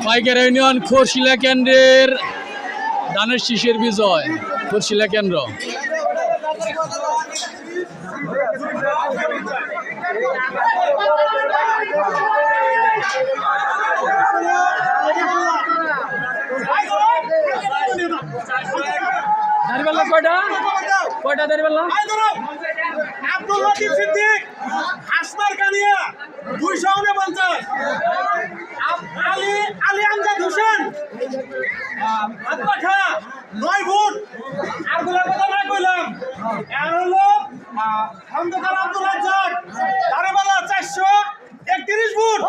পাইকারি ইউনিয়ন খোরশিলা কেন্দ্রের ধানের শীষের বিজয়। খোরশিলা কেন্দ্র কয়টা কয়টা দাঁড়িয়ে আব্দুল লতিফ সিদ্দিক আসমার কানিয়া 249 আলী আলী আমজাদ হোসেন আত্মাখা 9 ভোট আর গুলা কথা না কইলাম আর হলো খন্দকার আব্দুল রাজ্জাক দারেবালা 431 ভোট